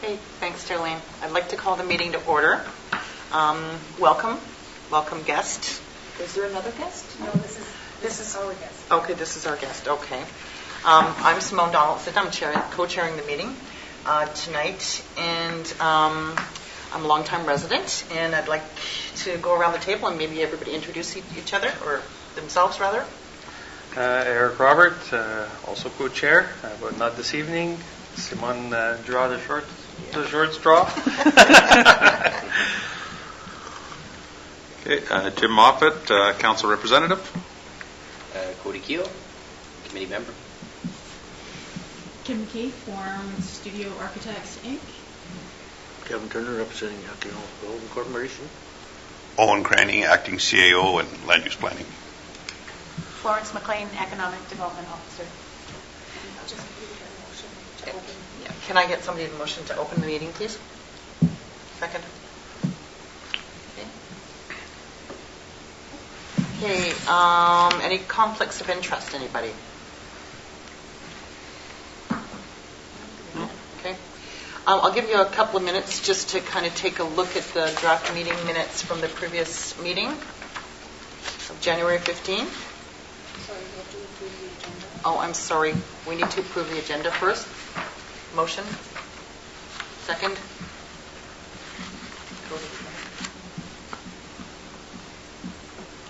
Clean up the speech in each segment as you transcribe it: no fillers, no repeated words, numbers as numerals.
Okay, thanks, Darlene. I'd like to call the meeting to order. Welcome guest. Is there another guest? No, this is our guest. Okay, this is our guest. Okay. I'm Simone Donaldson. I'm co-chairing the meeting tonight, and I'm a longtime resident, and I'd like to go around the table and maybe everybody introduce each other, or themselves rather. Eric Robert, also co-chair, but not this evening. Simone draw the short straw. Okay, Jim Moffat, council representative. Cody Keel, committee member. Kim McKee, Form Studio Architects, Inc. Kevin Turner, representing Acting Development Corporation. Owen Cranny, acting CAO and land use planning. Florence McLean, Economic Development Officer. Yeah. Can I get somebody to motion to open the meeting, please? Second. Okay. Any conflicts of interest, anybody? Okay. I'll give you a couple of minutes just to kind of take a look at the draft meeting minutes from the previous meeting of January 15. Sorry, we have to approve the agenda. Oh, I'm sorry. We need to approve the agenda first. Motion. Second.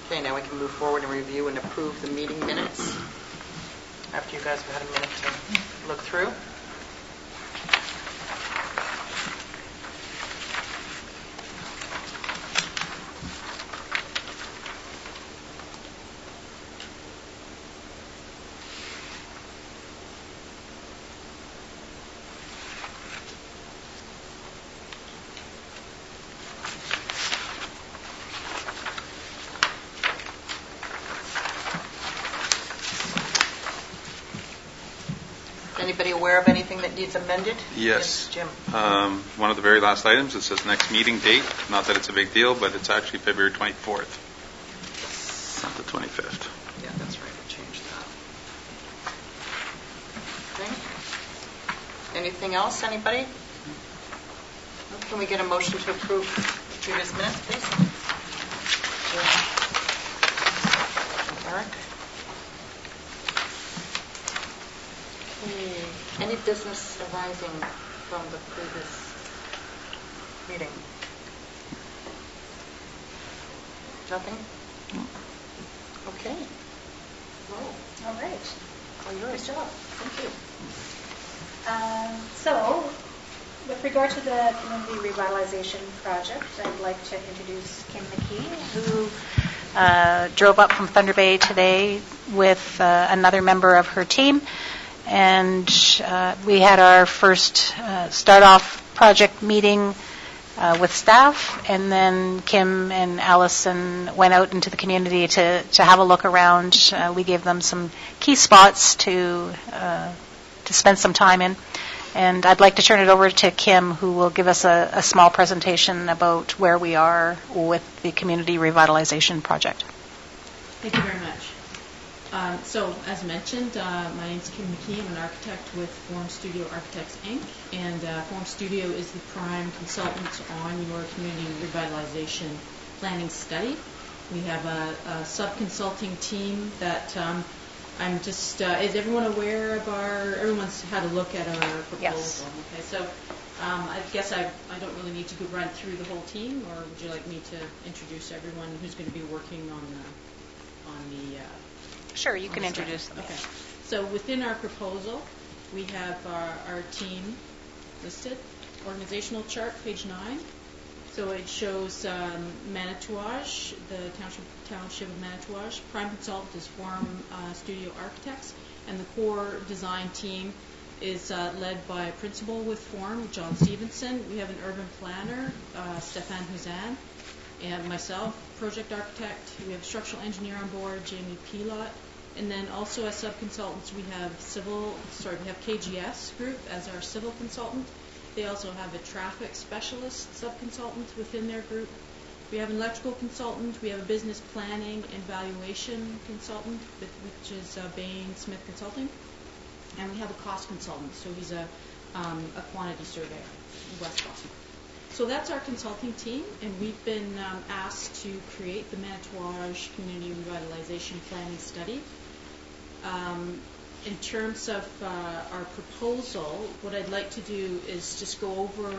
Okay, now we can move forward and review and approve the meeting minutes after you guys have had a minute to look through. Anybody aware of anything that needs amended? Yes. Jim. One of the very last items, it says next meeting date. Not that it's a big deal, but it's actually February 24th, not the 25th. Yeah, that's right. We'll change that. Okay. Anything else? Anybody? Can we get a motion to approve the previous minutes, please? Eric? Okay. Any business arising from the previous meeting? Nothing? Okay. All right. All yours. Good job. Thank you. So, with regard to the Community Revitalization Project, I'd like to introduce Kim McKee, who drove up from Thunder Bay today with another member of her team. And we had our first start-off project meeting with staff, and then Kim and Allison went out into the community to have a look around. We gave them some key spots to spend some time in. And I'd like to turn it over to Kim, who will give us a small presentation about where we are with the Community Revitalization Project. Thank you very much. So, as mentioned, my name is Kim McKee. I'm an architect with Form Studio Architects, Inc. And Form Studio is the prime consultant on your community revitalization planning study. We have a sub-consulting team that I'm just, is everyone aware of everyone's had a look at our proposal? Yes. Okay, so I guess I don't really need to run through the whole team, or would you like me to introduce everyone who's going to be working on the Sure, you can introduce them. Okay. So within our proposal, we have our team listed. Organizational chart, page 9. So it shows Manitouage, the township of Manitouage. Prime consultant is Form Studio Architects, and the core design team is led by a principal with Form, John Stevenson. We have an urban planner, Stefan Huzan, and myself, project architect. We have structural engineer on board, Jamie Pilot. And then also as sub-consultants, we have KGS Group as our civil consultant. They also have a traffic specialist sub-consultant within their group. We have an electrical consultant. We have a business planning and valuation consultant, which is Bain Smith Consulting. And we have a cost consultant. So he's a a quantity survey, West Boston. So that's our consulting team, and we've been asked to create the Manitouage Community Revitalization Planning Study. In terms of our proposal, what I'd like to do is just go over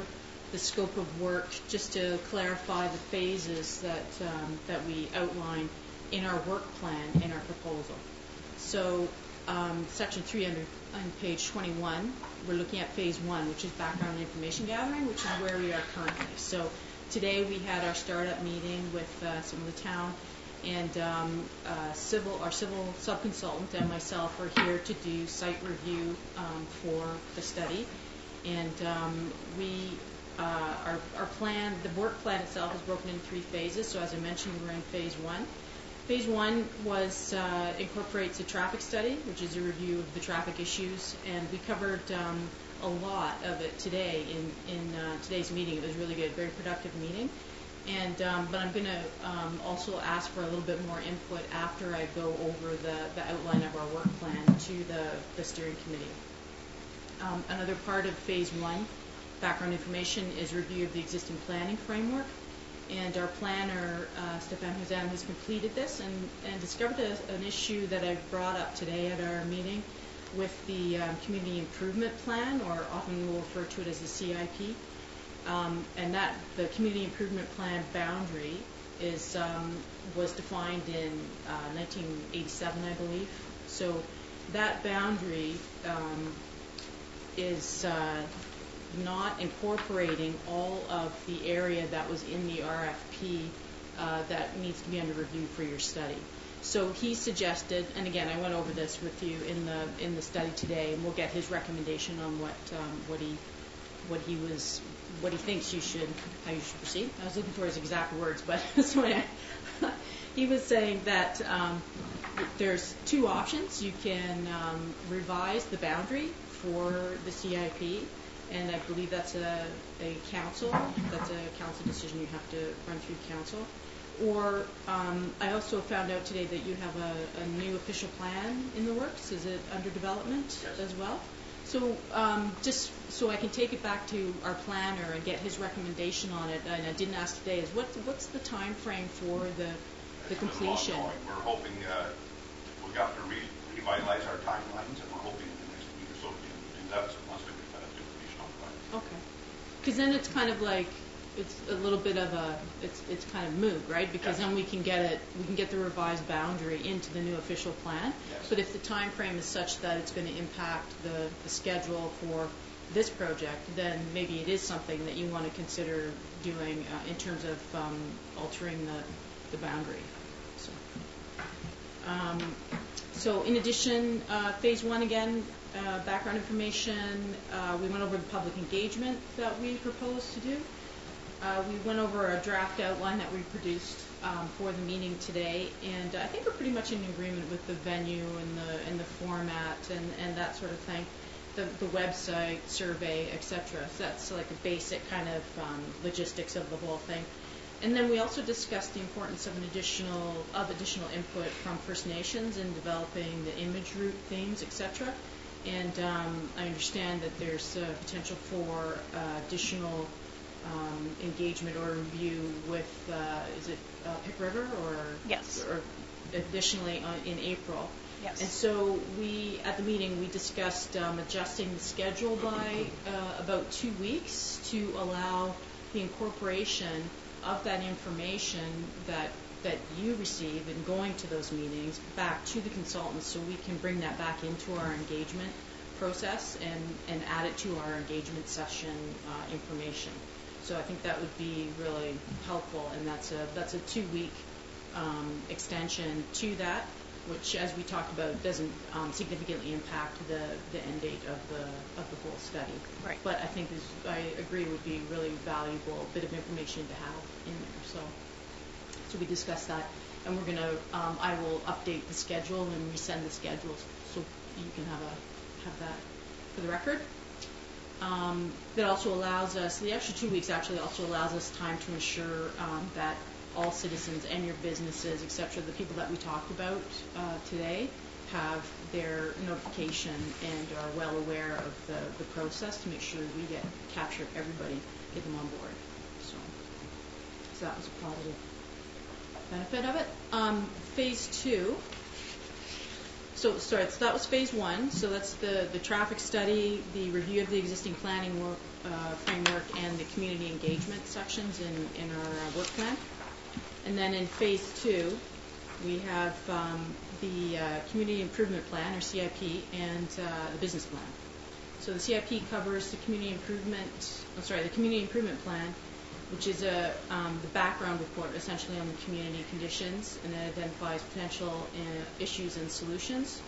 the scope of work, just to clarify the phases that we outline in our work plan in our proposal. So section 3 on page 21, we're looking at phase 1, which is background and information gathering, which is where we are currently. So today we had our startup meeting with some of the town, and our civil sub-consultant and myself are here to do site review for the study. And our plan, the work plan itself is broken into 3 phases. So as I mentioned, we're in phase 1. Phase 1 incorporates a traffic study, which is a review of the traffic issues, and we covered a lot of it today in today's meeting. It was really good, very productive meeting. And but I'm going to also ask for a little bit more input after I go over the outline of our work plan to the steering committee. Another part of phase 1, background information, is review of the existing planning framework. And our planner, Stefan Huzan, has completed this and discovered an issue that I brought up today at our meeting with the community improvement plan, or often we'll refer to it as the CIP. And that the community improvement plan boundary was defined in 1987, I believe. So that boundary is not incorporating all of the area that was in the RFP that needs to be under review for your study. So he suggested, and again, I went over this with you in the study today, and we'll get his recommendation on what he thinks how you should proceed. I was looking for his exact words, but so he was saying that there's 2 options. You can revise the boundary for the CIP, and I believe that's a council decision you have to run through council. Or I also found out today that you have a new official plan in the works. Is it under development as well? So just so I can take it back to our planner and get his recommendation on it, and I didn't ask today, is what's the time frame for the completion? We're hoping we've got to revitalize our timelines, and we're hoping in the next week or so to do that. So once we get that information on plan. Okay. Because then it's kind of like it's a little bit of it's kind of moot, right? Because then we can get the revised boundary into the new official plan. Yes. But if the time frame is such that it's going to impact the schedule for this project, then maybe it is something that you want to consider doing in terms of altering the boundary. So in addition, phase 1 again, background information. We went over the public engagement that we proposed to do. We went over a draft outline that we produced for the meeting today, and I think we're pretty much in agreement with the venue and the format and that sort of thing, the website, survey, etc. So that's like a basic kind of logistics of the whole thing. And then we also discussed the importance of additional input from First Nations in developing the image route themes, etc. And I understand that there's potential for additional engagement or review with, is it Pick River or? Yes. Or additionally in April. Yes. And so at the meeting, we discussed adjusting the schedule by about 2 weeks to allow the incorporation of that information that you receive in going to those meetings back to the consultants, so we can bring that back into our engagement process and add it to our engagement session information. So I think that would be really helpful, and that's a 2-week extension to that, which, as we talked about, doesn't significantly impact the end date of the whole study. Right. But I think I agree would be really valuable bit of information to have in there. So we discussed that, and we're gonna I will update the schedule and resend the schedules so you can have that for the record. That also allows us, the extra 2 weeks actually also allows us time to ensure that all citizens and your businesses, etc., the people that we talked about today, have their notification and are well aware of the process to make sure we capture everybody, get them on board. So that was a positive benefit of it. Phase 2. So that was phase 1. So that's the traffic study, the review of the existing planning framework, and the community engagement sections in our work plan. And then in phase 2, we have the community improvement plan, or CIP, and the business plan. So the CIP covers the community improvement plan, which is the background report essentially on the community conditions, and it identifies potential issues and solutions.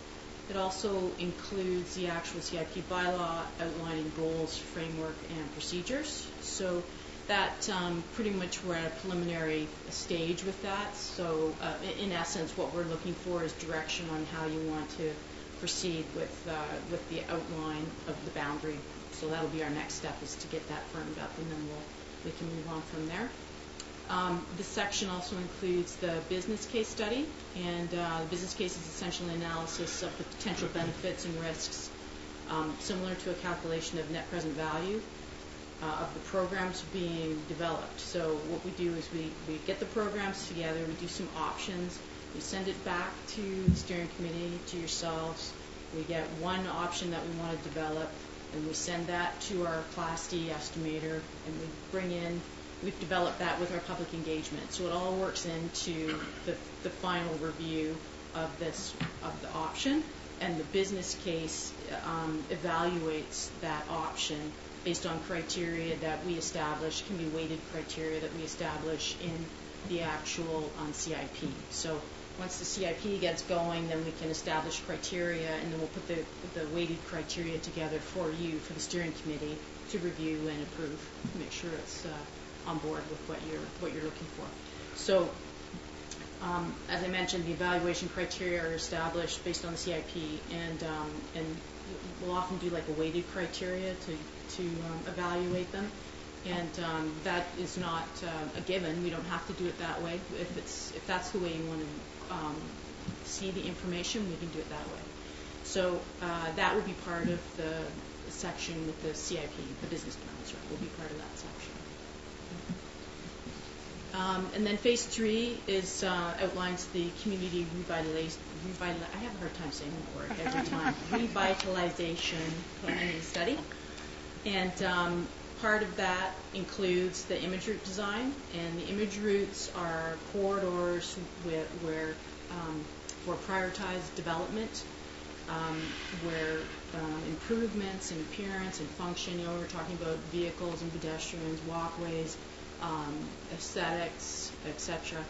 It also includes the actual CIP bylaw outlining goals, framework, and procedures. So that pretty much we're at a preliminary stage with that. So in essence, what we're looking for is direction on how you want to proceed with the outline of the boundary. So that'll be our next step, is to get that firmed up, and then we can move on from there. This section also includes the business case study, and the business case is essentially analysis of the potential benefits and risks, similar to a calculation of net present value of the programs being developed. So what we do is we get the programs together, we do some options, we send it back to the steering committee, to yourselves. We get one option that we want to develop, and we send that to our Class D estimator, and we've developed that with our public engagement. So it all works into the final review of the option, and the business case evaluates that option based on criteria that we establish, can be weighted criteria that we establish in the actual CIP. So once the CIP gets going, then we can establish criteria, and then we'll put the weighted criteria together for you, for the steering committee, to review and approve, to make sure it's on board with what you're looking for. So as I mentioned, the evaluation criteria are established based on the CIP, and we'll often do like a weighted criteria to evaluate them. And that is not a given. We don't have to do it that way. If that's the way you want to see the information, we can do it that way. So that will be part of the section with the CIP, the business plans, right, will be part of that section. And then phase 3 is outlines the community revitalization. I have a hard time saying that word every time. Revitalization planning and study. And part of that includes the image route design, and the image routes are corridors where for prioritized development, where improvements in appearance and function, we're talking about vehicles and pedestrians, walkways, aesthetics, etc.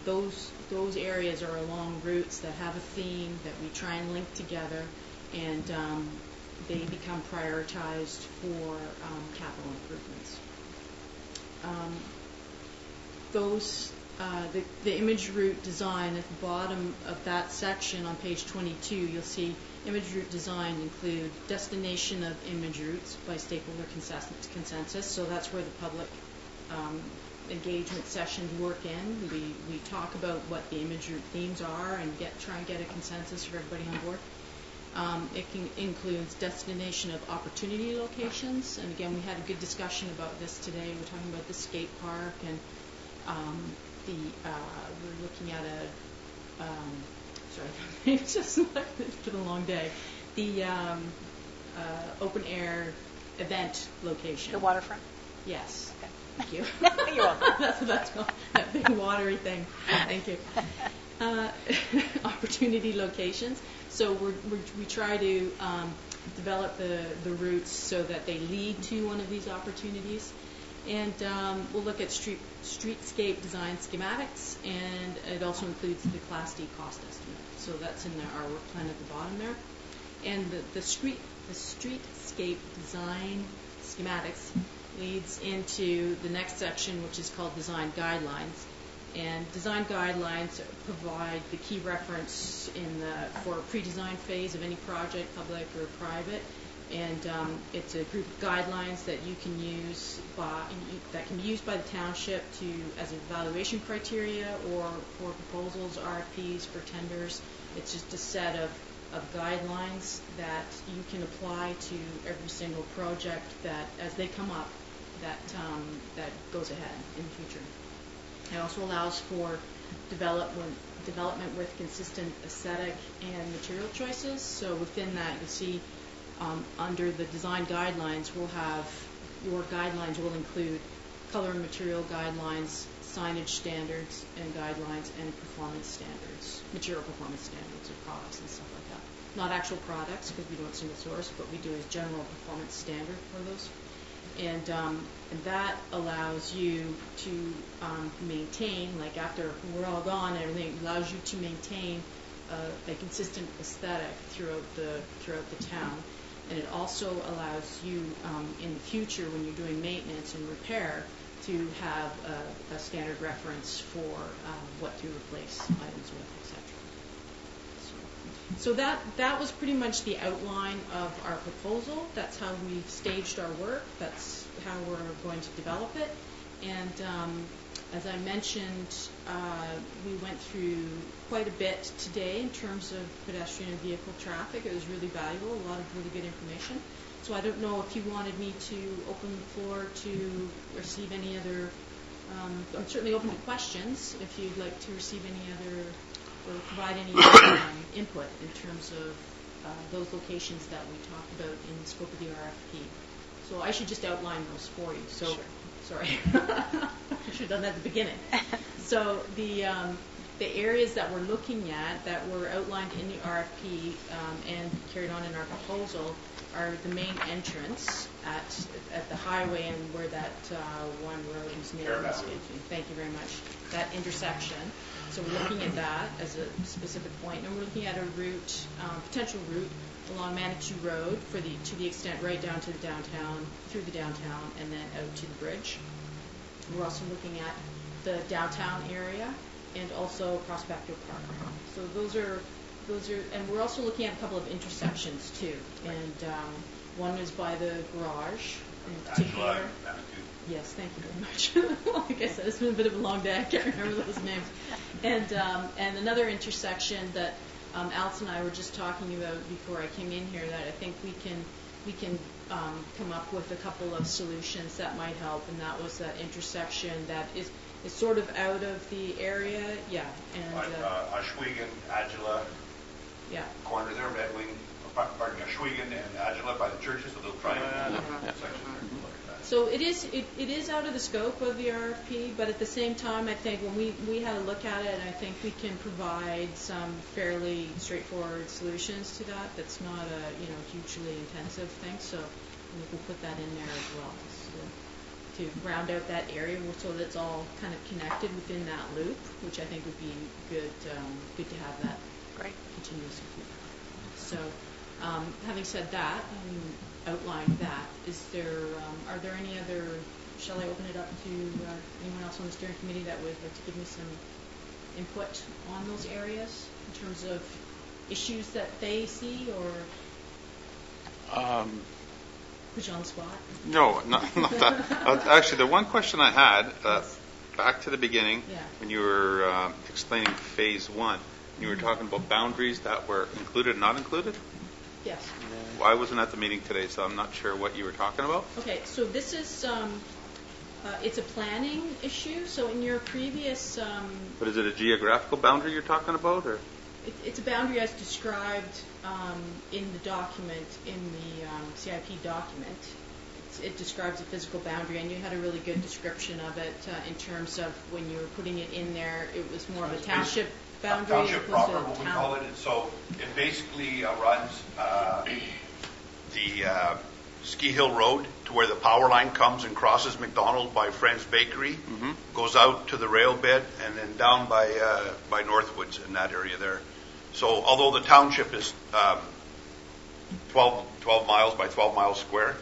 Those areas are along routes that have a theme that we try and link together, and they become prioritized for capital improvements. The image route design at the bottom of that section on page 22, you'll see image route design include destination of image routes by stakeholder consensus. So that's where the public engagement sessions work in. We talk about what the image route themes are and try and get a consensus for everybody on board. It includes destination of opportunity locations, and again, we had a good discussion about this today. We're talking about the skate park, and we're looking at it's just it's been a long day. The open air event location. The waterfront? Yes. Okay. Thank you. You're welcome. That's that big watery thing. Thank you. Opportunity locations. So we try to develop the routes so that they lead to one of these opportunities. And we'll look at streetscape design schematics, and it also includes the Class D cost estimate. So that's in our work plan at the bottom there. And the streetscape design schematics leads into the next section, which is called design guidelines. And design guidelines provide the key reference for a pre-design phase of any project, public or private, And it's a group of guidelines that you can use that can be used by the township as evaluation criteria or for proposals, RFPs, for tenders. It's just a set of guidelines that you can apply to every single project that, as they come up, that goes ahead in the future. It also allows for development with consistent aesthetic and material choices. So within that, you'll see under the design guidelines, your guidelines will include color and material guidelines, signage standards and guidelines, and performance standards, material performance standards of products and stuff like that. Not actual products, because we don't single source, but we do a general performance standard for those. And that allows you to maintain, like after we're all gone, everything allows you to maintain a consistent aesthetic throughout the town. And it also allows you in the future, when you're doing maintenance and repair, to have a standard reference for what to replace items with, etc. So that was pretty much the outline of our proposal. That's how we've staged our work. That's how we're going to develop it. And as I mentioned, we went through quite a bit today in terms of pedestrian and vehicle traffic. It was really valuable, a lot of really good information. So I don't know if you wanted me to open the floor to receive any other, I'm certainly open to questions if you'd like to receive any other, or provide any input in terms of those locations that we talked about in the scope of the RFP. So I should just outline those for you. So, sure. Sorry, I should have done that at the beginning. So the areas that we're looking at that were outlined in the RFP and carried on in our proposal are the main entrance at the highway and where that one road is near. Thank you very much. That intersection. So we're looking at that as a specific point, and we're looking at a route, potential route along Manitou Road to the extent right down to the downtown, through the downtown, and then out to the bridge. We're also looking at the downtown area and also Prospector Park. So those are, and we're also looking at a couple of intersections too. And one is by the garage in particular. Yes, thank you very much. Like I said, it's been a bit of a long day. I can't remember those names. And another intersection that Alice and I were just talking about before I came in here, that I think we can come up with a couple of solutions that might help, and that was that intersection that is sort of out of the area, yeah. And Ashwaubenon, Agila, yeah, corner there, Red Wing, pardon me, Ashwaubenon and Agila by the churches, the little triangle section there. So it is out of the scope of the RFP, but at the same time, I think when we had a look at it, I think we can provide some fairly straightforward solutions to that. That's not a hugely intensive thing, so we can put that in there as well to round out that area so that it's all kind of connected within that loop, which I think would be good to have that continuous. So having said that, outlined that, are there any other, shall I open it up to anyone else on the steering committee that would like to give me some input on those areas in terms of issues that they see, or put you on the spot? No, not that. Actually, the one question I had, back to the beginning, when you were explaining phase one, you were talking about boundaries that were included, not included? Yes. I wasn't at the meeting today, so I'm not sure what you were talking about. Okay, so this is, it's a planning issue. So in your previous... But is it a geographical boundary you're talking about, or? It's a boundary as described in the document, in the CIP document. It describes a physical boundary, and you had a really good description of it in terms of when you were putting it in there, it was more of a township boundary. Township proper, what we call it. And so it basically runs the Ski Hill Road to where the power line comes and crosses McDonald by Friends Bakery, goes out to the rail bed, and then down by Northwoods in that area there. So although the township is 12 miles by 12 miles square,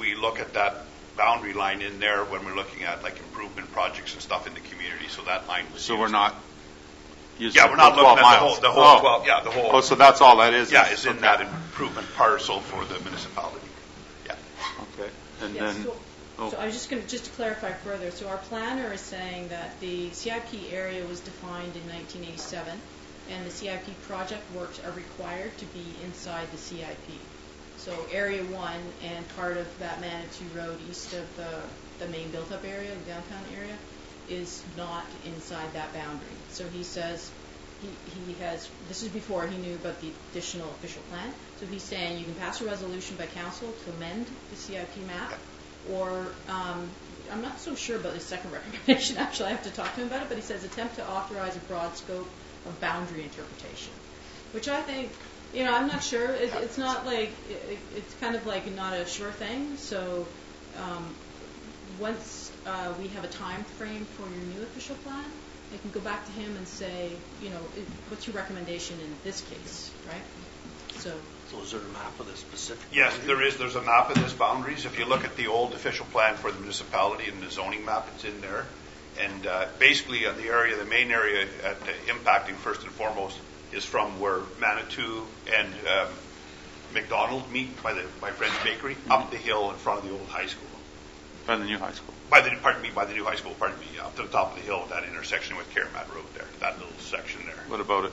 we look at that boundary line in there when we're looking at like improvement projects and stuff in the community. So that line was So used. we're not use Yeah, we're not the 12 looking at miles. the whole 12, yeah, the whole. Oh, so that's all that is? Yeah, it's in okay. that improvement parcel for the municipality. Yeah. Okay, and Yes, then, so I was just to clarify further, so our planner is saying that the CIP area was defined in 1987, and the CIP project works are required to be inside the CIP. So Area 1 and part of that Manitou Road east of the main built-up area, the downtown area, is not inside that boundary. So he says he has, this is before he knew about the additional official plan, so he's saying you can pass a resolution by council to amend the CIP map, or I'm not so sure about his second recommendation, actually. I have to talk to him about it, but he says attempt to authorize a broad scope of boundary interpretation, which I think, I'm not sure. It's not like, it's kind of like not a sure thing. So once we have a time frame for your new official plan, I can go back to him and say, what's your recommendation in this case, right? So is there a map of the specific? Yes, there is. There's a map of this boundaries. If you look at the old official plan for the municipality and the zoning map, it's in there. And basically, the area, the main area impacting first and foremost is from where Manitou and McDonald meet by French Bakery, up the hill in front of the old high school. By the new high school. By the new high school, up to the top of the hill, that intersection with Karamat Road there, that little section there. What about it?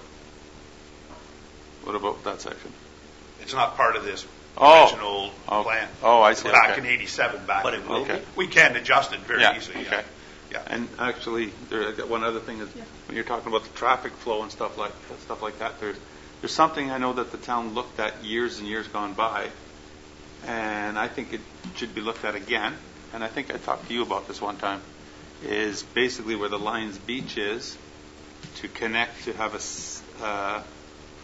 What about that section? It's not part of this original plan. Oh, I see. Back Okay. in '87, But it will be? We can adjust it very easily. Okay. Yeah. And actually, I got one other thing is when you're talking about the traffic flow and stuff like that. There's something I know that the town looked at years and years gone by, and I think it should be looked at again. And I think I talked to you about this one time. Is basically where the Lions Beach is to connect to have a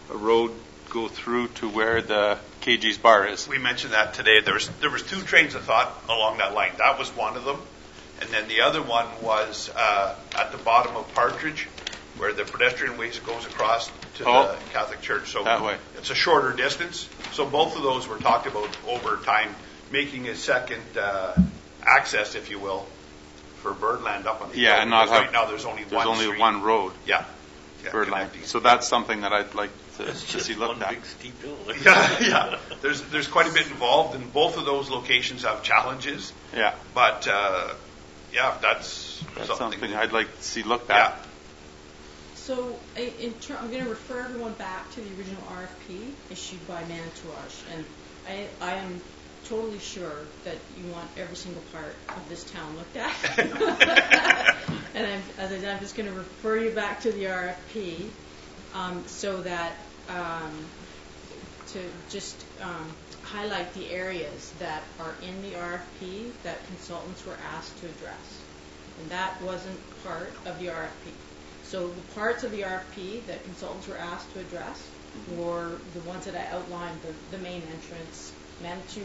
road go through to where the KG's bar is. We mentioned that today. There was two trains of thought along that line. That was one of them. And then the other one was at the bottom of Partridge, where the pedestrian ways goes across to the Catholic Church. So that way. It's a shorter distance. So both of those were talked about over time, making a second access, if you will, for Birdland up on the hill. And not Because have, right now there's only one street. one road. Yeah. Birdland. Connecting. So that's something that I'd like to see looked at. Big steep hill. Yeah. There's quite a bit involved, and both of those locations have challenges. Yeah. But that's something I'd like to see looked at. Yeah. So I'm going to refer everyone back to the original RFP issued by Manitouche, and I am totally sure that you want every single part of this town looked at. And as I said, I'm just going to refer you back to the RFP so that to just highlight the areas that are in the RFP that consultants were asked to address. And that wasn't part of the RFP. So the parts of the RFP that consultants were asked to address were the ones that I outlined, the main entrance, Manitou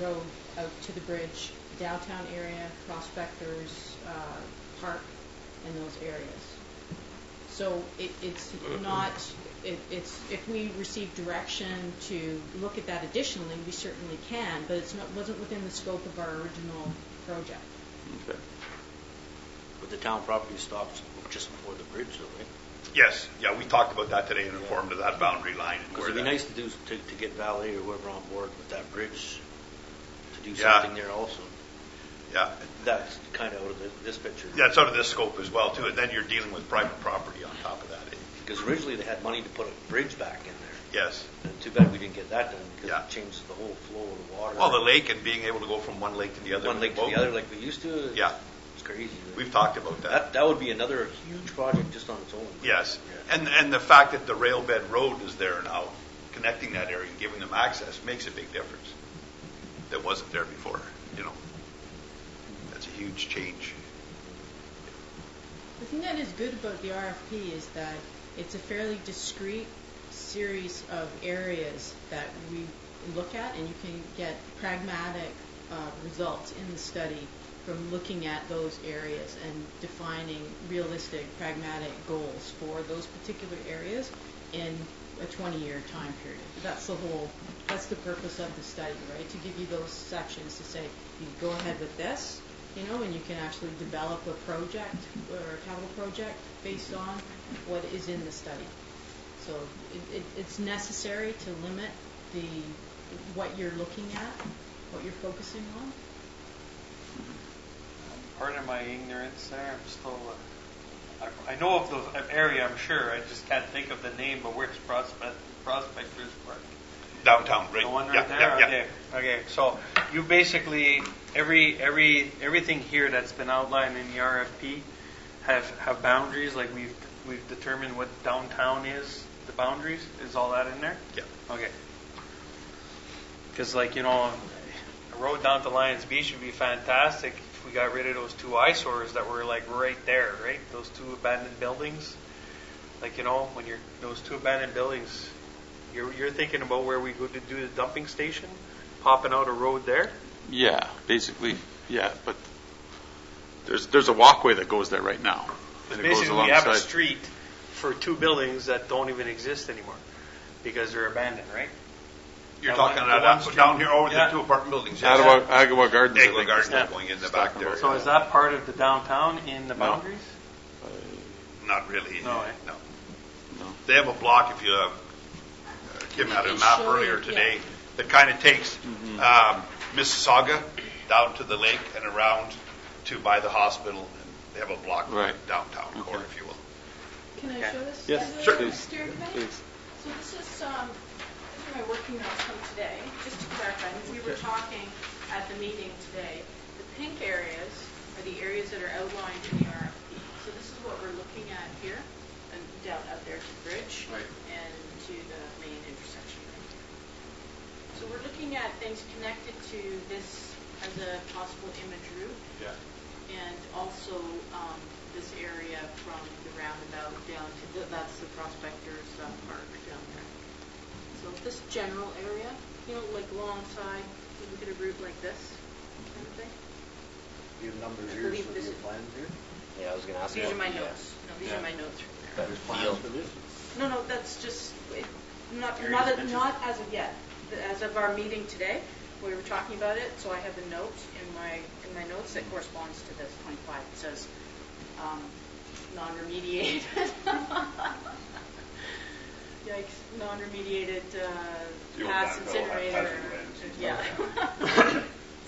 Road out to the bridge, downtown area, Prospectors, Park, and those areas. So it's not, it's if we receive direction to look at that additionally, we certainly can, but wasn't within the scope of our original project. Okay. But the town property stops just before the bridge, though, right? Yes. Yeah, we talked about that today and informed of that boundary line. Because it'd be nice to get Valet or whoever on board with that bridge to do Yeah. something there also. Yeah. That's kind of out of this picture. Yeah, it's out of this scope as well, too. And then you're dealing with private property on top of that. Because originally they had money to put a bridge back in there. Yes. And too bad we didn't get that done because Yeah. it changed the whole flow of the water. Well, the lake and being able to go from one lake to the other. One with lake a to boat. the other like we used to. Yeah. It's crazy. We've talked about that. That would be another huge project just on its own. Yes. Yeah. And the fact that the rail bed road is there now, connecting that area and giving them access makes a big difference. That wasn't there before, That's a huge change. The thing that is good about the RFP is that it's a fairly discrete series of areas that we look at, and you can get pragmatic results in the study from looking at those areas and defining realistic, pragmatic goals for those particular areas in a 20-year time period. That's the purpose of the study, right? To give you those sections to say, you go ahead with this, and you can actually develop a project or a capital project based on what is in the study. So it's necessary to limit what you're looking at, what you're focusing on. Pardon my ignorance there. I'm still. I know of the area, I'm sure. I just can't think of the name. But where's Prospectors Park? Downtown, right? The one right Yeah, there. yeah, yeah. Okay. Okay. So you basically everything here that's been outlined in the RFP have boundaries. Like we've determined what downtown is. The boundaries is all that in there. Yeah. Okay. Because a road down to Lions Beach would be fantastic if we got rid of those two eyesores that were like right there, right? Those two abandoned buildings. When those two abandoned buildings, you're thinking about where we go to do the dumping station, popping out a road there. Yeah, basically, yeah, but there's a walkway that goes there right now. And it goes Basically, we have a alongside. street for two buildings that don't even exist anymore because they're abandoned, right? You're That talking one- the about ones- down here over Yeah. the two apartment buildings. Yes. Agua Gardens. I Agua think, Gardens is Yeah. going in the back there. So is that part of the downtown in the boundaries? Not really. No, eh? No. No. They have a block, if you Kim had a map earlier today, that kind of takes Mississauga down to the lake and around to by the hospital. And they have a block Right. downtown core, if you will. Can I show this? Yes, to the sure. steering committee? Please. So this is my working notes from today. Just to clarify, we were talking at the meeting today. The pink areas are the areas that are outlined in the RFP. So this is what we're looking at here, and down out there to the bridge and to the main intersection right here. So we're looking at things connected to this as a possible image route. Yeah. And also this area from the roundabout down to that's the Prospectors Park down there. So this general area, like alongside, you look at a route like this kind of thing. You have numbers I here, believe so this your is- plans here? Yeah, I was going to ask These you. are my notes. No, these are my notes from there. There's plans for this? No, that's just not as of yet. As of our meeting today, we were talking about it. So I have a note in my notes that corresponds to this 25. It says non-remediated. Yikes! Non-remediated gas incinerator. Yeah.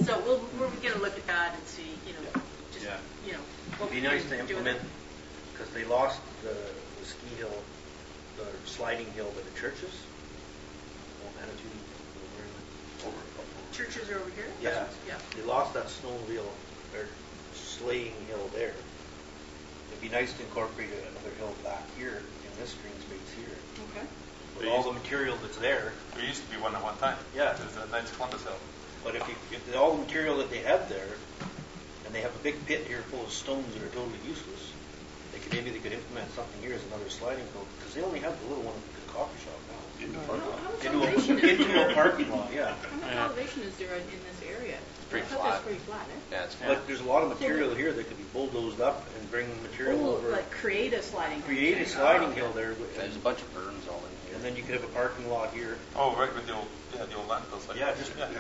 So we're going to look at that and see, what It'd be we nice can to do with implement, it. because they lost the ski hill, the sliding hill by the churches. Manitou, Churches are over here. Yeah. Yeah. They lost that snowmobile or sleighing hill there. It'd be nice to incorporate another hill back here in this green space here. Okay. With all the material that's there. There used to be one at one time. Yeah. There's a nice Columbus Hill. But if all the material that they have there, and they have a big pit here full of stones that are totally useless, maybe they could implement something here as another sliding hill, because they only have the little one at the coffee shop now. How much elevation is Into there? a parking lot, yeah. How much elevation is there in this area? pretty I thought flat. that's pretty flat, eh? Yeah, it's But there's a lot of material here that could be bulldozed up and bring material over. Like create a sliding hill. Create a sliding hill there, There's a bunch of berms all in here. and then you could have a parking lot here. Oh, right, with the old landfills. Yeah,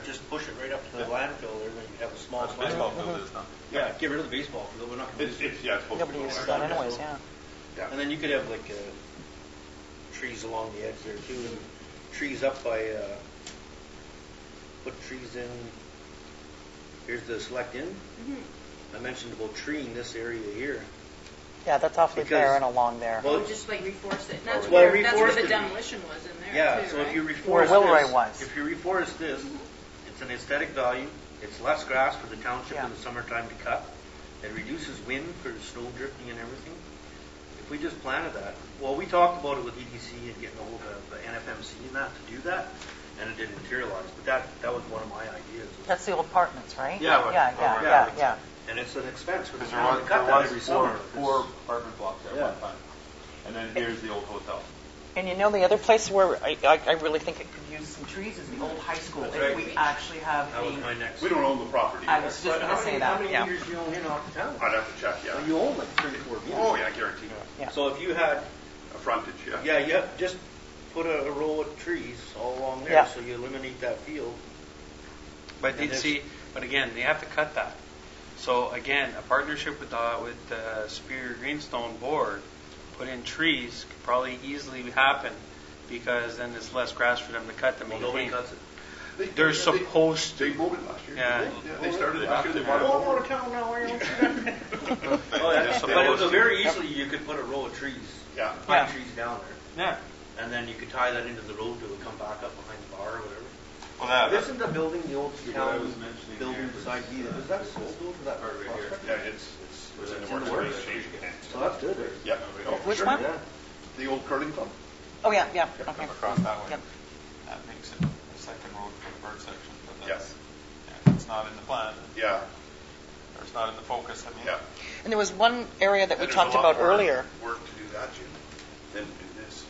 just push it right up to the landfill there, and then you have a small That's baseball sliding. field is now. Yeah, get rid of the baseball field. We're not going to use it. It's supposed Nobody to go uses there. that anyways, yeah. And then you could have like trees along the edge there too, and trees up by. Put trees in. Here's the select in. I mentioned about treeing this area here. Yeah, that's awfully Because- barren along there. Well, Just like reforest it. That's Well, where reforest the it. demolition was in there Yeah, too, so right? if you Where reforest Wilroy this, was. if you reforest this, it's an aesthetic value. It's less grass for the township Yeah. in the summertime to cut. It reduces wind for the snow drifting and everything. If we just planted that, well, we talked about it with EDC and getting a hold of the NFMC and that to do that, and it didn't materialize. But that was one of my ideas. That's the old apartments, right? Yeah, right. Yeah. And it's an expense for the Because town to cut that every summer. four apartment blocks there Yeah. at one time. And then here's the old hotel. And the other place where I really think it could use some trees is the old high school. That's If right. we actually have That was the, my next. We don't own the property. I was just But going to say how that, many yeah. meters do you own in off the town? I'd have to check, yeah. Well, you own like 34 meters. Oh, yeah, guaranteed. Yeah. So if you had, A frontage, yeah. yeah, you have, just put a row of trees all along there, Yeah. so you eliminate that field. But And again, they have to cut that. So again, a partnership with the Superior Greenstone Board, put in trees, could probably easily happen, because then there's less grass for them to cut to Well, maintain. nobody cuts it. They're supposed They to. mowed it last year. Yeah. They started it last year. They bought Oh, it. I'm out of town now. I don't see that. Oh, yeah. But it was a very easily, you could put a row of trees, Yeah. pine Yeah. trees down there, Yeah. and then you could tie that into the road till it come back up behind the bar or whatever. Well, that, Isn't the building, the old what I town was mentioning building here beside was, you, is that sold though for that part right here. prospect? Yeah, it's in It's the in the works. works. Changing hands. So that's good. eh? Yeah. Oh, for Which sure. one? Yeah. The old curling club. Oh, yeah, yeah, okay. across that way. Yep. That makes it a second road for the bird section, but that's, Yes. yeah, it's not in the plan, Yeah. or it's not in the focus, I mean. Yeah. And there was one area that we And there's talked a lot about more earlier. Work to do that, Jim, than in this.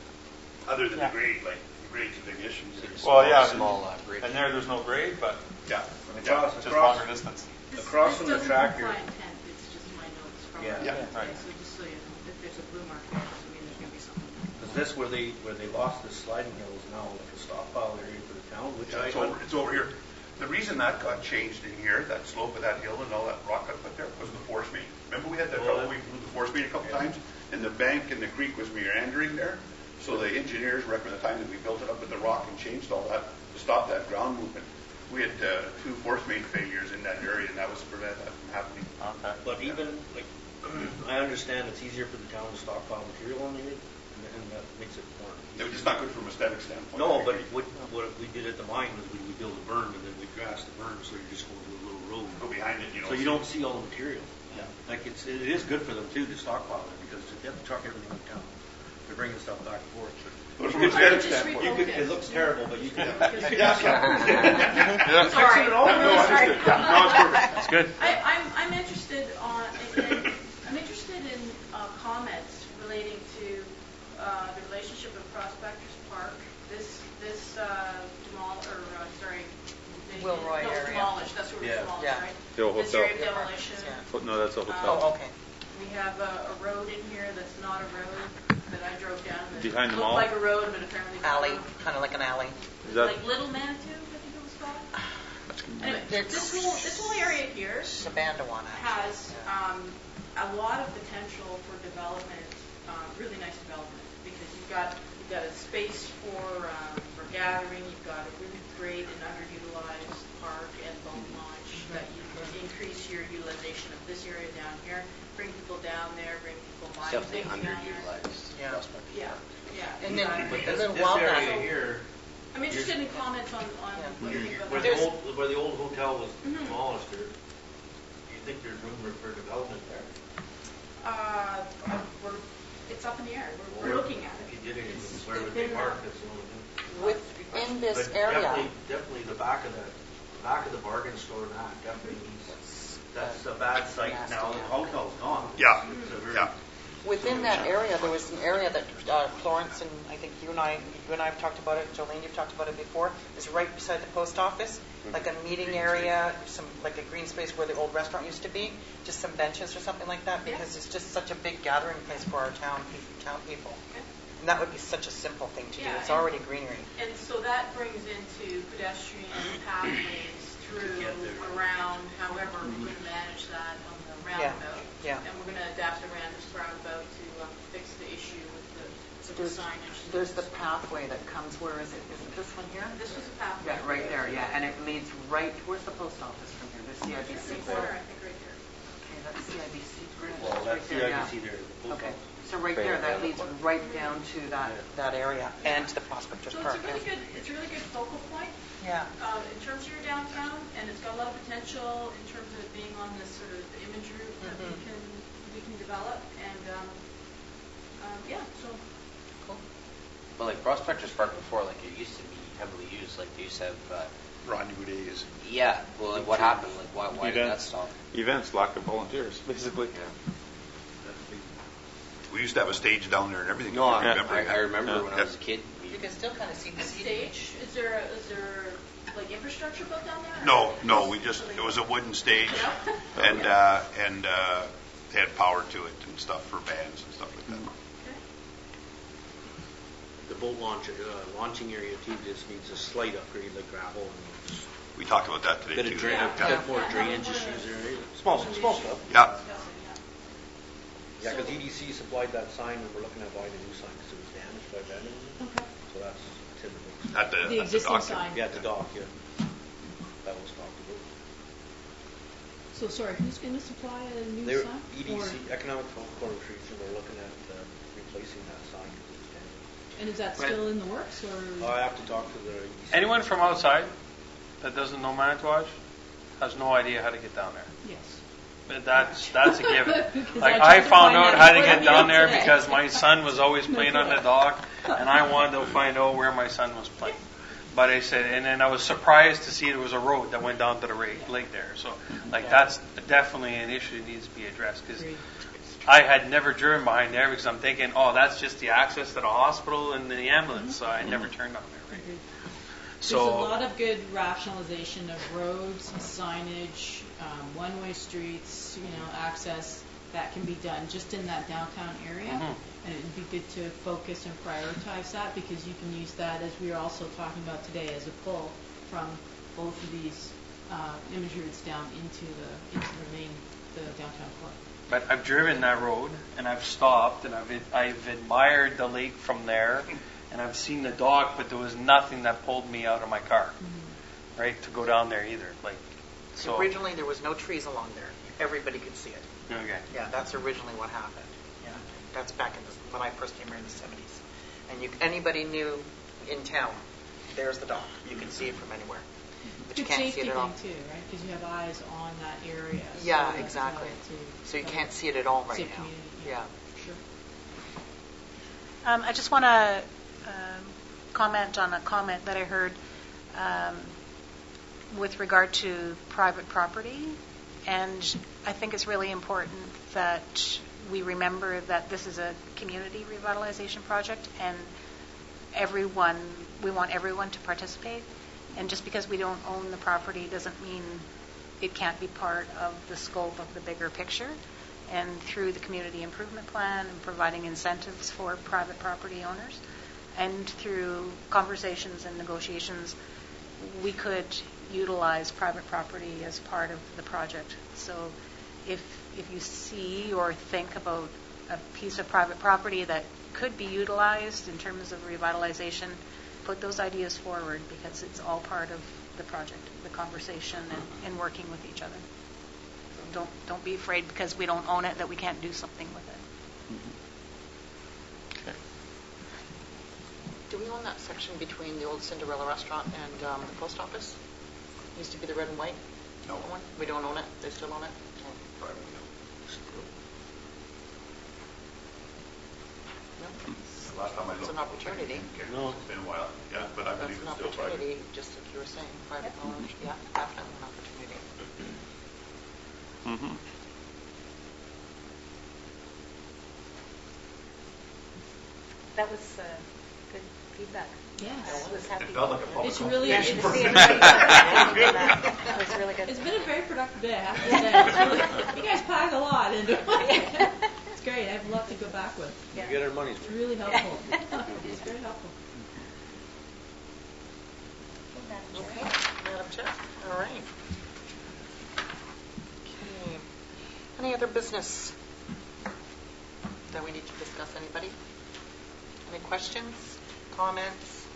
Other than Yeah. the grade, like the grade's a big issue. Well, yeah, Small grade. and there's no grade, but Yeah. Across, just across, longer distance. across from the track This here. doesn't comply intent, it's just my notes from. Yeah. Yeah. today. Right. So just so you know, if there's a blue mark there, doesn't mean there's going to be something. Is this where they lost the sliding hills now, like a stockpile area for the town, which Yeah, it's over here. The reason that got changed in here, that slope of that hill and all that rock got put there, was the force main. Remember we had that trouble, we blew the force main a couple times, and the bank and the creek was meandering there? So the engineers reckon the time that we built it up with the rock and changed all that to stop that ground movement. We had 2 force main failures in that area, and that was to prevent that from happening. Okay. But even, like, I understand it's easier for the town to stockpile material on the end, and that makes it more. It's not good from a aesthetic standpoint. No, I but agree. what we did at the mine was we built a berm, and then we grassed the berm, so you're just going to a little road. Go behind it, So you don't see all the material. Yeah. Like, it is good for them too to stockpile it, because they have to truck everything in town. They're bringing stuff back and forth. But from an aesthetic Just standpoint. You could, it looks terrible, but you can. Yeah. Sorry. No, Sorry. no, it's perfect. That's good. I'm interested I'm interested in comments relating to the relationship of Prospectors Park. This Wilroy no, area. demolished. That's where we Yeah. demolished, Yeah. right? The old This hotel. area of demolition. Yeah. No, that's a hotel. Oh, okay. We have a road in here that's not a road that I drove down. That Behind the looked mall? like a road, but apparently not. Alley, kind of like an alley. Is that, Like Little Manitou, I think it was called. Anyway, It's- this whole area here Sabandawan, actually. has a lot of potential for development, really nice development, because you've got a space for gathering, you've got a really great and underutilized park and boat launch that you can increase your utilization of this area down here, bring people down there, bring people It's buying definitely things down there. underutilized Yeah. prospect. Yeah, yeah. And then, exactly. and then This Wildcat. area here, I'm interested in comments on what you think about where that. where the old hotel was Mhm. demolished, do you think there's room for development there? It's up in the air. We're looking at If it. you did it, It's where would they been, park? That's the only thing. Within this But area, Definitely the back of the bargain store and that definitely needs, that's a bad site now. The hotel's gone. Yeah, It's a very- yeah. within that area, there was an area that Florence and I think you and I have talked about it, Jolene, you've talked about it before, is right beside the post office, like a meeting area, like a green space where the old restaurant used to be, just some benches or something like that, because it's just such a big gathering place for our town people. And that would be such a simple thing to do. Yeah, It's and- already greenery. And so that brings into pedestrian pathways through, get there. around, however we're going to manage that on the roundabout. yeah. And we're going to adapt around this roundabout to fix the issue with the signage. There's the pathway that comes, where is it? Is it this one here? This was a pathway. Yeah, right there, yeah, and it leads right, where's the post office from here? There's It's CIBC. in the corner, I think, right here. Okay, that's CIBC. Well, Right that's there, yeah. CIBC there. the post Okay, office. so right there, that leads right down to that area and to the Prospectors So Park. it's a really good focal point Yeah, in terms of your downtown, and it's got a lot of potential in terms of it being on this sort of image route that we can develop, and yeah, so. But like Prospectors Park before, like it used to be heavily used. Like they used to have, Rendezvous days. yeah. Well, like what happened? Like why did that Events. stop? Events, lack of volunteers, basically. We used to have a stage down there and everything. No, if you I remember Yeah. when I was a kid. you can still kind of see the A stage? Is there like infrastructure built down there? No, it was a wooden stage, and they had power to it and stuff for bands and stuff like that. Okay. The boat launching area too just needs a slight upgrade, like gravel and We talked about that a today bit too. of Yeah. bit more drainage issues there. It's Small stuff. Yeah. Yeah, because EDC supplied that sign, and we're looking at buying a new sign because it was damaged by vandalism. Okay. So that's typical. At The existing dock. sign. Yeah, at the dock, yeah. That was talked about. So sorry, who's going to supply a new They're sign? EDC, Economic Development Corporation, they're looking at replacing that sign because it was damaged. And is that still in the works, or? I have to talk to the EDC. Anyone from outside that doesn't know Manitowoc has no idea how to get down there. Yes. But that's a given. Because Like I tried I to found find out that how to before get the down meeting there today. because my son was always playing on the dock, and I wanted to find out where my son was playing. But I said, and then I was surprised to see there was a road that went down to the lake there. So, like, that's definitely an issue that needs to be addressed because Agreed. I had never driven behind there because I'm thinking, oh, that's just the access to the hospital and the ambulance. So I never turned on there. Right? Agreed. So There's a lot of good rationalization of roads, signage, one-way streets, access that can be done just in that downtown area. Mhm. And it would be good to focus and prioritize that because you can use that, as we were also talking about today, as a pull from both of these imagery routes down into the downtown core. But I've driven that road and I've stopped and I've admired the lake from there and I've seen the dock, but there was nothing that pulled me out of my car, right, to go down there either. Like, so Originally, there was no trees along there. Everybody could see it. okay. Yeah, that's originally what happened. Yeah, that's back when I first came here in the 70s. And anybody knew in town, there's the dock. You can see it from anywhere. But you Good can't see safety it at all. thing too, right? Because you have eyes on that area. Yeah, that's, exactly. to So you can't see it at all right safe now. community. Yeah. Sure. I just want to comment on a comment that I heard with regard to private property. And I think it's really important that we remember that this is a community revitalization project and we want everyone to participate. And just because we don't own the property doesn't mean it can't be part of the scope of the bigger picture. And through the community improvement plan and providing incentives for private property owners, and through conversations and negotiations, we could utilize private property as part of the project. So if you see or think about a piece of private property that could be utilized in terms of revitalization, put those ideas forward because it's all part of the project, the conversation and working with each other. Don't be afraid because we don't own it that we can't do something with it. Okay. Do we own that section between the old Cinderella restaurant and the post office? Used to be the red and white No. one. We don't own it. They still own it. No. Last time I It's looked. an opportunity. No. It's been a while. Yeah, but I That's believe an it's still private. opportunity, just like you were saying, private knowledge. Yeah, definitely an opportunity. Mm-hmm. That was good feedback. Yes. I was happy. It felt like a public It's really, Yeah, it's, to see everybody participating in that. That was really good. it's been a very productive day, I have to say. It's really, you guys pack a lot into it. It's great. I have a lot to go back with. We get our money's It's worth. really helpful. It's very helpful. Okay, Madam Chair. All right. Okay. Any other business that we need to discuss? Anybody? Any questions, comments?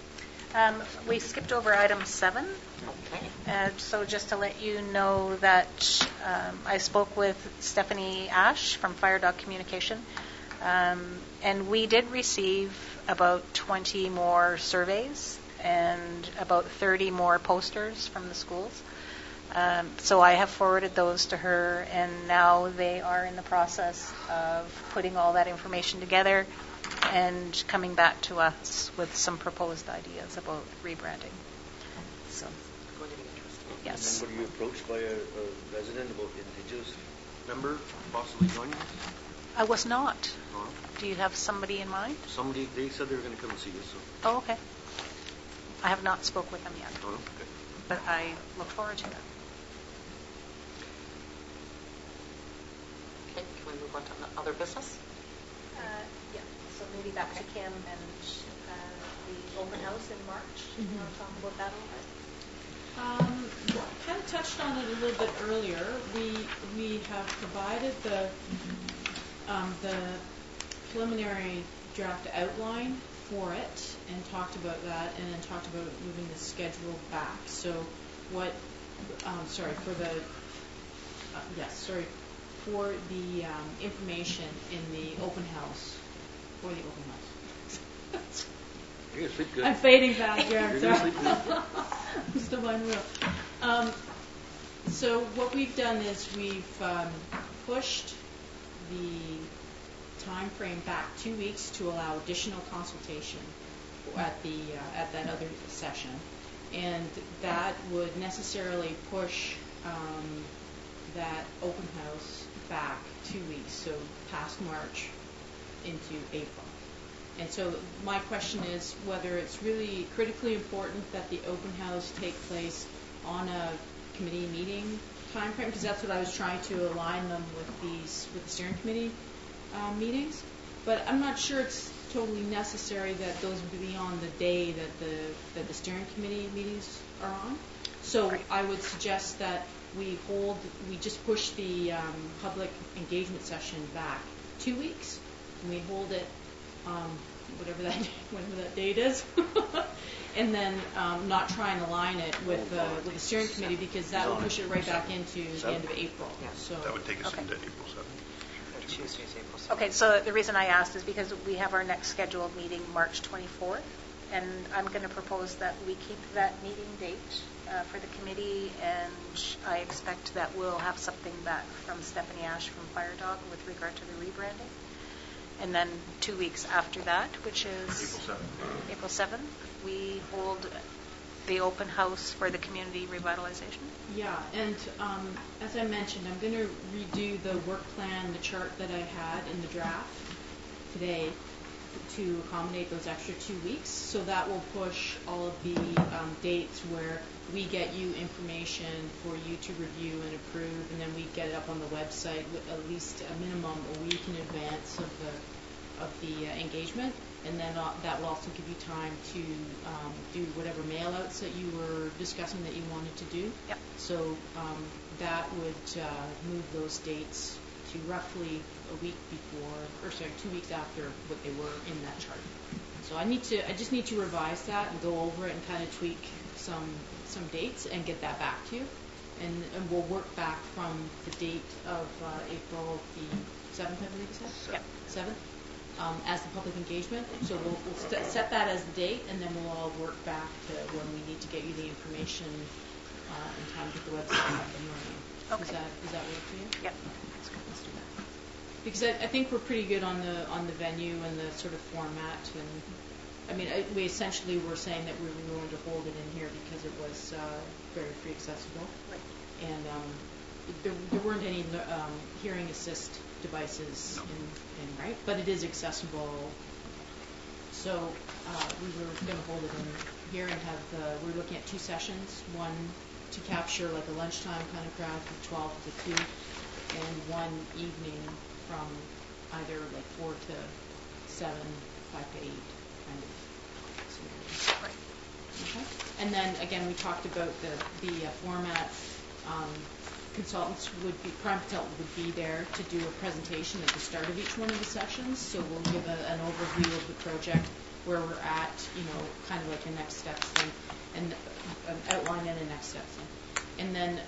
We skipped over item 7. Okay. So just to let you know that I spoke with Stephanie Ash from Fire Dog Communication, and we did receive about 20 more surveys and about 30 more posters from the schools. So I have forwarded those to her, and now they are in the process of putting all that information together and coming back to us with some proposed ideas about rebranding. So, Going to be interesting. yes. And were you approached by a resident about Indigenous member possibly joining us? I was not. No. Do you have somebody in mind? Somebody, they said they were going to come and see us, so. Oh, okay. I have not spoke with them yet, Oh, no? Okay. but I look forward to that. Okay, can we move on to other business? Yeah, so maybe back to Kim and the open house in March. You want to talk about that a little bit? Kind of touched on it a little bit earlier. We have provided the preliminary draft outline for it and talked about that, and then talked about moving the schedule back. So what? For the information in the open house, for the open house. You're gonna sleep good. I'm fading back here. I'm You're gonna sorry. sleep good. I'm still on wheel. So what we've done is we've pushed the time frame back 2 weeks to allow additional consultation at that other session, and that would necessarily push that open house back 2 weeks, so past March into April. And so my question is whether it's really critically important that the open house take place on a committee meeting time frame, because that's what I was trying to align them with the steering committee meetings. But I'm not sure it's totally necessary that those would be on the day that the steering committee meetings are on. So I would suggest that we just push the public engagement session back 2 weeks, and we hold it whatever that date is, and then not try and align it with the steering committee, because that will push it right back into the end of April. Yeah. So That would take us Okay. into April 7th. Tuesday's April 7th. Okay, so the reason I asked is because we have our next scheduled meeting March 24th, and I'm going to propose that we keep that meeting date for the committee, and I expect that we'll have something back from Stephanie Ash from Fire Dog with regard to the rebranding. And then 2 weeks after that, which is April 7th, we hold the open house for the community revitalization. yeah, and as I mentioned, I'm going to redo the work plan, the chart that I had in the draft today to accommodate those extra 2 weeks. So that will push all of the dates where we get you information for you to review and approve, and then we get it up on the website with at least a minimum a week in advance of the engagement, and then that will also give you time to do whatever mail outs that you were discussing that you wanted to do. Yep. So that would move those dates to roughly a week before, 2 weeks after what they were in that chart. So I just need to revise that and go over it and kind of tweak some dates and get that back to you. And we'll work back from the date of April the 7th, I believe you said? Yep. 7th, as the public engagement. So we'll set that as the date, and then we'll all work back to when we need to get you the information in time to get the website up and running. Okay. Does that work for you? Yep. Let's do that. Because I think we're pretty good on the venue and the sort of format, and I mean we essentially were saying that we were going to hold it in here because it was very free accessible, Right. and there weren't any hearing assist devices in right, but it is accessible. So we were going to hold it in here and we're looking at 2 sessions, one to capture like a lunchtime kind of crowd from 12 to 2, and one evening from either like 4 to 7, 5 to 8 kind of scenario. Right. Okay. And then again, we talked about the format. Prime consultant would be there to do a presentation at the start of each one of the sessions. So we'll give an overview of the project, where we're at, kind of like a next steps thing, and an outline and a next steps thing. And then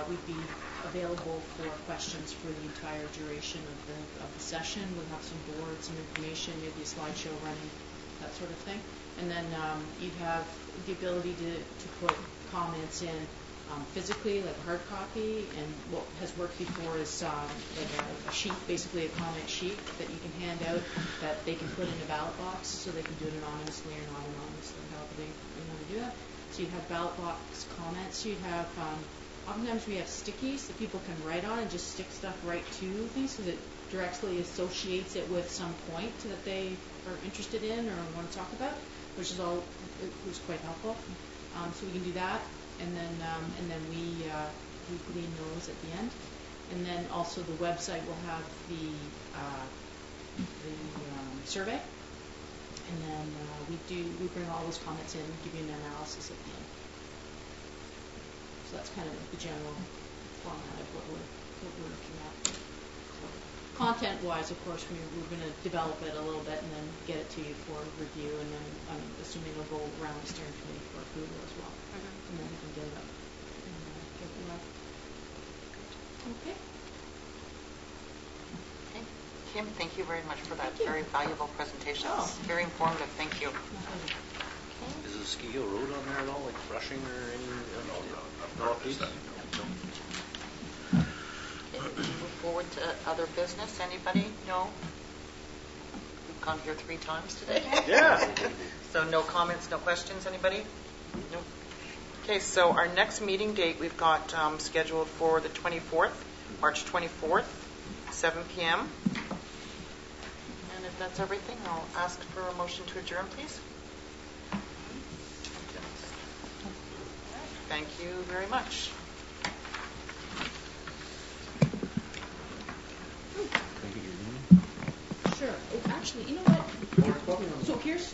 we'd be available for questions for the entire duration of the session. We'll have some boards, some information, maybe a slideshow running, that sort of thing. And then you'd have the ability to put comments in physically, like a hard copy, and what has worked before is like a sheet, basically a comment sheet that you can hand out that they can put in a ballot box, so they can do it anonymously or not anonymously, however they want to do that. So you'd have ballot box comments. You'd have oftentimes we have stickies that people can write on and just stick stuff right to things, so that directly associates it with some point that they are interested in or want to talk about, which was quite helpful. So we can do that, and then we glean those at the end, and then also the website will have the survey, And then we bring all those comments in, give you an analysis at the end. So that's kind of the general format of what we're looking at. So content-wise, of course, we're going to develop it a little bit and then get it to you for review, and then I'm assuming it'll go around the steering committee for approval as well. And then we can get it up and get it live. Okay. Okay. Kim, thank you very much for that Thank you. very valuable presentation. Oh. It's very informative. Thank you. Is the Ski Hill Road on there at all, like brushing or any? No, just that. Move forward to other business. Anybody? No? We've gone here 3 times today. Yeah. So no comments, no questions. Anybody? Nope. Okay, so our next meeting date we've got scheduled for the 24th, March 24th, 7 p.m. And if that's everything, I'll ask for a motion to adjourn, please. Thank you very much. Sure. Oh, actually, you know what? So here's